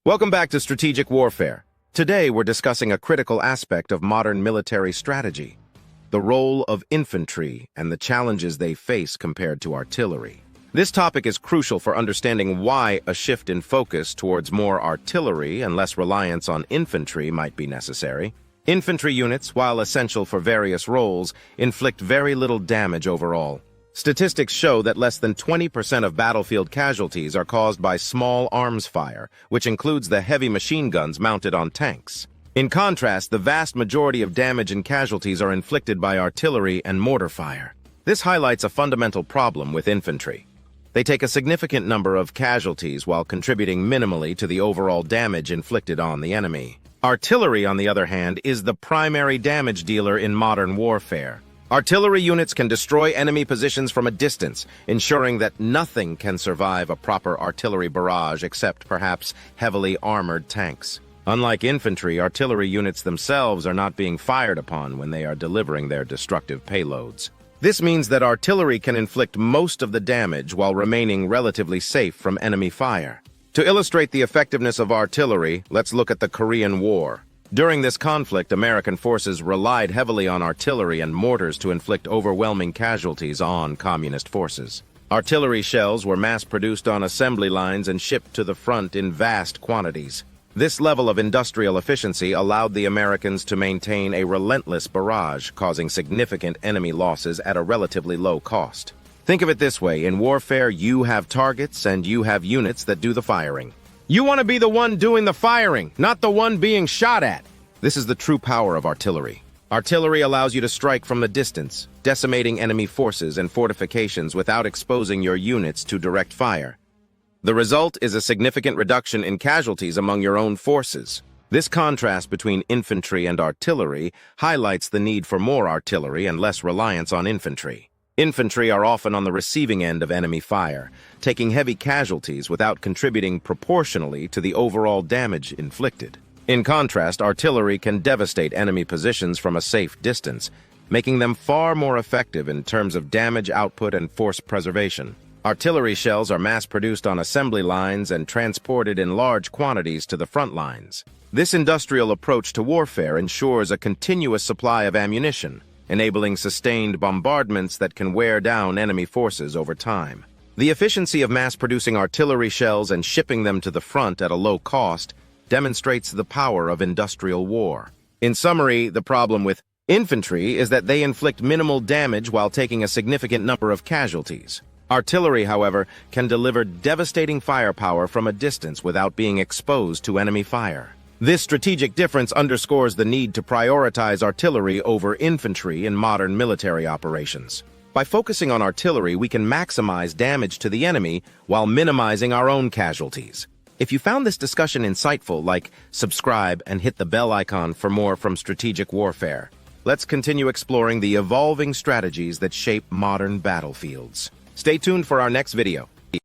Welcome back to Strategic Warfare. Today we're discussing a critical aspect of modern military strategy, the role of infantry and the challenges they face compared to artillery. This topic is crucial for understanding why a shift in focus towards more artillery and less reliance on infantry might be necessary. Infantry units, while essential for various roles, inflict very little damage overall. Statistics show that less than 20% of battlefield casualties are caused by small arms fire, which includes the heavy machine guns mounted on tanks. In contrast, the vast majority of damage and casualties are inflicted by artillery and mortar fire. This highlights a fundamental problem with infantry. They take a significant number of casualties while contributing minimally to the overall damage inflicted on the enemy. Artillery, on the other hand, is the primary damage dealer in modern warfare. Artillery units can destroy enemy positions from a distance, ensuring that nothing can survive a proper artillery barrage except perhaps heavily armored tanks. Unlike infantry, artillery units themselves are not being fired upon when they are delivering their destructive payloads. This means that artillery can inflict most of the damage while remaining relatively safe from enemy fire. To illustrate the effectiveness of artillery, let's look at the Korean War. During this conflict, American forces relied heavily on artillery and mortars to inflict overwhelming casualties on communist forces. Artillery shells were mass-produced on assembly lines and shipped to the front in vast quantities. This level of industrial efficiency allowed the Americans to maintain a relentless barrage, causing significant enemy losses at a relatively low cost. Think of it this way: in warfare, you have targets and you have units that do the firing. You want to be the one doing the firing, not the one being shot at. This is the true power of artillery. Artillery allows you to strike from the distance, decimating enemy forces and fortifications without exposing your units to direct fire. The result is a significant reduction in casualties among your own forces. This contrast between infantry and artillery highlights the need for more artillery and less reliance on infantry. Infantry are often on the receiving end of enemy fire, taking heavy casualties without contributing proportionally to the overall damage inflicted. In contrast, artillery can devastate enemy positions from a safe distance, making them far more effective in terms of damage output and force preservation. Artillery shells are mass-produced on assembly lines and transported in large quantities to the front lines. This industrial approach to warfare ensures a continuous supply of ammunition, enabling sustained bombardments that can wear down enemy forces over time. The efficiency of mass-producing artillery shells and shipping them to the front at a low cost demonstrates the power of industrial war. In summary, the problem with infantry is that they inflict minimal damage while taking a significant number of casualties. Artillery, however, can deliver devastating firepower from a distance without being exposed to enemy fire. This strategic difference underscores the need to prioritize artillery over infantry in modern military operations. By focusing on artillery, we can maximize damage to the enemy while minimizing our own casualties. If you found this discussion insightful, subscribe and hit the bell icon for more from Strategic Warfare. Let's continue exploring the evolving strategies that shape modern battlefields. Stay tuned for our next video.